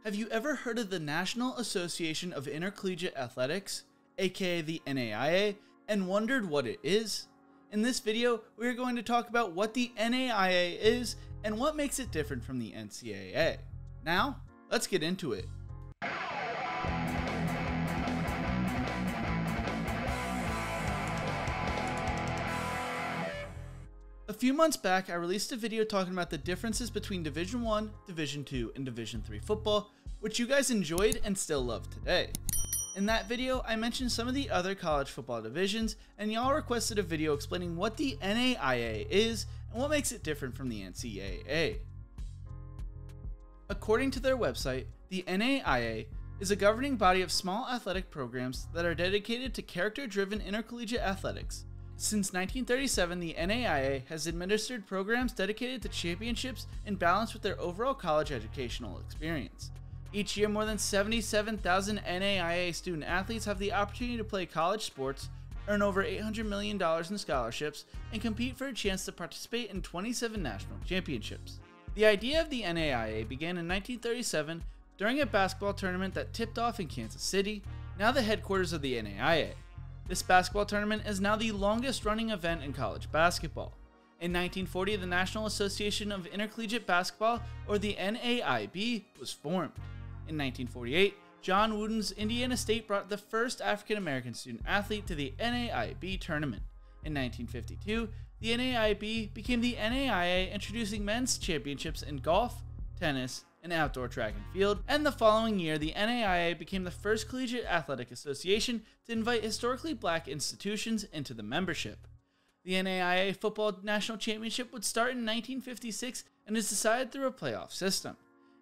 Have you ever heard of the National Association of Intercollegiate Athletics, aka the NAIA, and wondered what it is? In this video, we are going to talk about what the NAIA is and what makes it different from the NCAA. Now, let's get into it. A few months back, I released a video talking about the differences between Division I, Division II, and Division III football, which you guys enjoyed and still love today. In that video, I mentioned some of the other college football divisions, and y'all requested a video explaining what the NAIA is and what makes it different from the NCAA. According to their website, the NAIA is a governing body of small athletic programs that are dedicated to character-driven intercollegiate athletics. Since 1937, the NAIA has administered programs dedicated to championships in balance with their overall college educational experience. Each year, more than 77,000 NAIA student athletes have the opportunity to play college sports, earn over $800 million in scholarships, and compete for a chance to participate in 27 national championships. The idea of the NAIA began in 1937 during a basketball tournament that tipped off in Kansas City, now the headquarters of the NAIA. This basketball tournament is now the longest running event in college basketball. In 1940, the National Association of Intercollegiate Basketball, or the NAIB, was formed. In 1948, John Wooden's Indiana State brought the first African American student athlete to the NAIB tournament. In 1952, the NAIB became the NAIA, introducing men's championships in golf, tennis, and outdoor track and field, and the following year the NAIA became the first collegiate athletic association to invite historically black institutions into the membership. The NAIA Football National Championship would start in 1956 and is decided through a playoff system.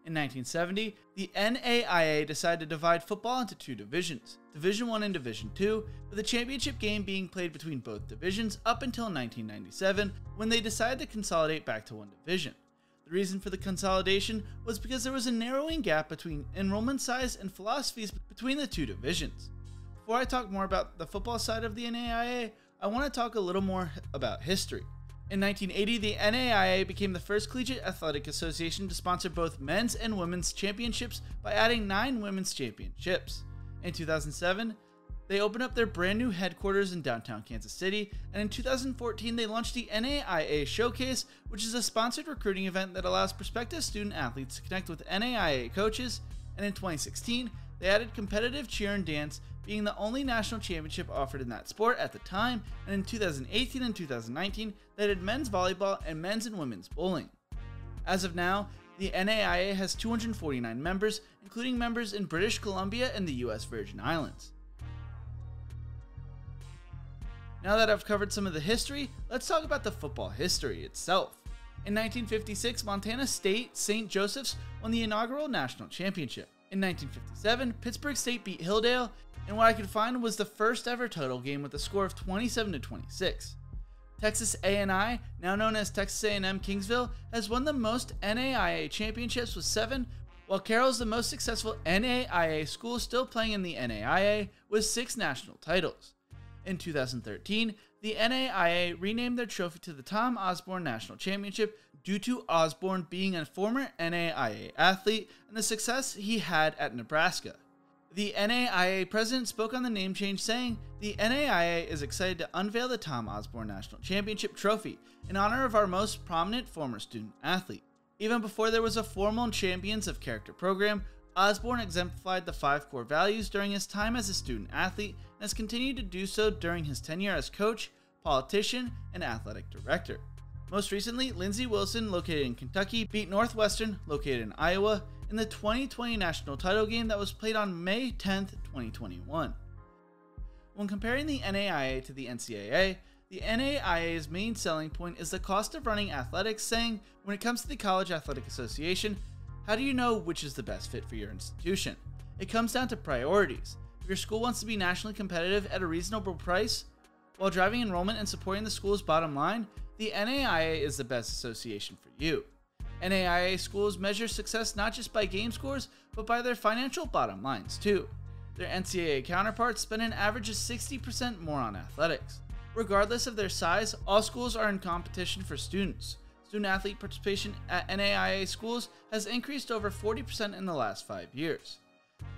In 1970, the NAIA decided to divide football into two divisions, Division I and Division II, with the championship game being played between both divisions up until 1997, when they decided to consolidate back to one division. The reason for the consolidation was because there was a narrowing gap between enrollment size and philosophies between the two divisions. Before I talk more about the football side of the NAIA, I want to talk a little more about history. In 1980, the NAIA became the first collegiate athletic association to sponsor both men's and women's championships by adding 9 women's championships. In 2007, they opened up their brand new headquarters in downtown Kansas City, and in 2014 they launched the NAIA Showcase, which is a sponsored recruiting event that allows prospective student athletes to connect with NAIA coaches, and in 2016 they added competitive cheer and dance, being the only national championship offered in that sport at the time, and in 2018 and 2019 they added men's volleyball and men's and women's bowling. As of now, the NAIA has 249 members, including members in British Columbia and the US Virgin Islands. Now that I've covered some of the history, let's talk about the football history itself. In 1956, Montana State St. Joseph's won the inaugural national championship. In 1957, Pittsburgh State beat Hilldale in what I could find was the first ever title game with a score of 27-26. Texas A&I, now known as Texas A&M Kingsville, has won the most NAIA championships with 7, while Carroll is the most successful NAIA school still playing in the NAIA with 6 national titles. In 2013, the NAIA renamed their trophy to the Tom Osborne National Championship due to Osborne being a former NAIA athlete and the success he had at Nebraska. The NAIA president spoke on the name change, saying, "The NAIA is excited to unveil the Tom Osborne National Championship trophy in honor of our most prominent former student athlete." Even before there was a formal Champions of Character program, Osborne exemplified the 5 core values during his time as a student athlete and has continued to do so during his tenure as coach, politician, and athletic director. Most recently, Lindsey Wilson, located in Kentucky, beat Northwestern, located in Iowa, in the 2020 national title game that was played on May 10, 2021. When comparing the NAIA to the NCAA, the NAIA's main selling point is the cost of running athletics, saying, when it comes to the College Athletic Association, how do you know which is the best fit for your institution? It comes down to priorities. If your school wants to be nationally competitive at a reasonable price, while driving enrollment and supporting the school's bottom line, the NAIA is the best association for you. NAIA schools measure success not just by game scores, but by their financial bottom lines too. Their NCAA counterparts spend an average of 60% more on athletics. Regardless of their size, all schools are in competition for students. Student-athlete participation at NAIA schools has increased over 40% in the last 5 years.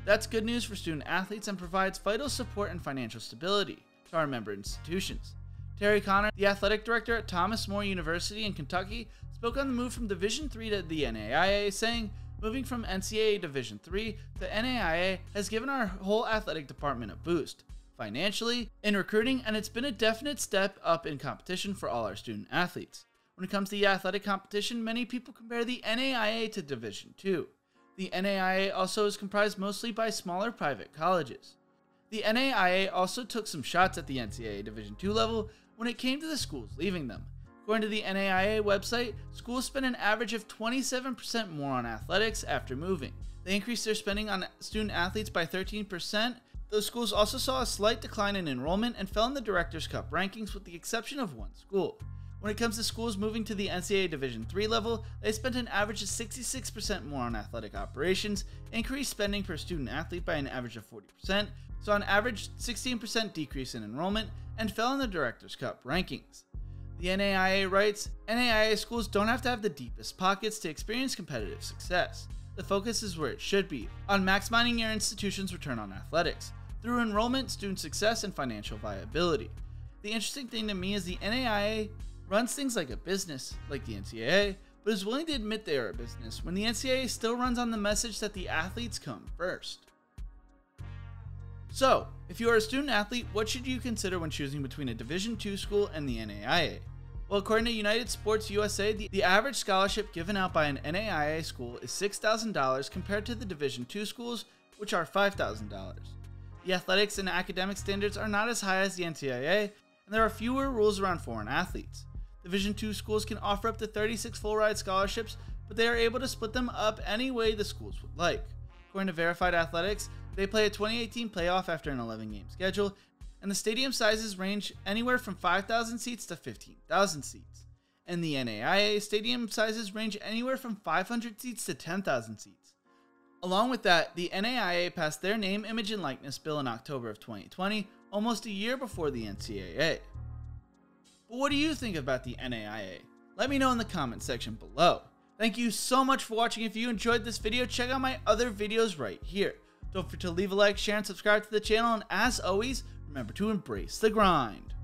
That's good news for student-athletes and provides vital support and financial stability to our member institutions. Terry Connor, the athletic director at Thomas More University in Kentucky, spoke on the move from Division III to the NAIA, saying, "Moving from NCAA Division III to NAIA has given our whole athletic department a boost, financially, in recruiting, and it's been a definite step up in competition for all our student athletes. When it comes to the athletic competition, many people compare the NAIA to Division II. The NAIA also is comprised mostly by smaller private colleges. The NAIA also took some shots at the NCAA Division II level when it came to the schools leaving them. According to the NAIA website, schools spend an average of 27% more on athletics after moving. They increased their spending on student athletes by 13%. Those schools also saw a slight decline in enrollment and fell in the Directors' Cup rankings with the exception of one school. When it comes to schools moving to the NCAA Division III level, they spent an average of 66% more on athletic operations, increased spending per student athlete by an average of 40%, saw an average 16% decrease in enrollment, and fell in the Directors' Cup rankings. The NAIA writes, NAIA schools don't have to have the deepest pockets to experience competitive success. The focus is where it should be, on maximizing your institution's return on athletics, through enrollment, student success, and financial viability. The interesting thing to me is the NAIA runs things like a business, like the NCAA, but is willing to admit they are a business when the NCAA still runs on the message that the athletes come first. So, if you are a student athlete, what should you consider when choosing between a Division II school and the NAIA? Well, according to United Sports USA, the average scholarship given out by an NAIA school is $6,000 compared to the Division II schools, which are $5,000. The athletics and academic standards are not as high as the NCAA, and there are fewer rules around foreign athletes. Division II schools can offer up to 36 full-ride scholarships, but they are able to split them up any way the schools would like. According to Verified Athletics, they play a 2018 playoff after an 11-game schedule, and the stadium sizes range anywhere from 5,000 seats to 15,000 seats. And the NAIA stadium sizes range anywhere from 500 seats to 10,000 seats. Along with that, the NAIA passed their name, image, and likeness bill in October of 2020, almost a year before the NCAA. But what do you think about the NAIA? Let me know in the comment section below. Thank you so much for watching. If you enjoyed this video, check out my other videos right here. Don't forget to leave a like, share, and subscribe to the channel, and as always, remember to embrace the grind.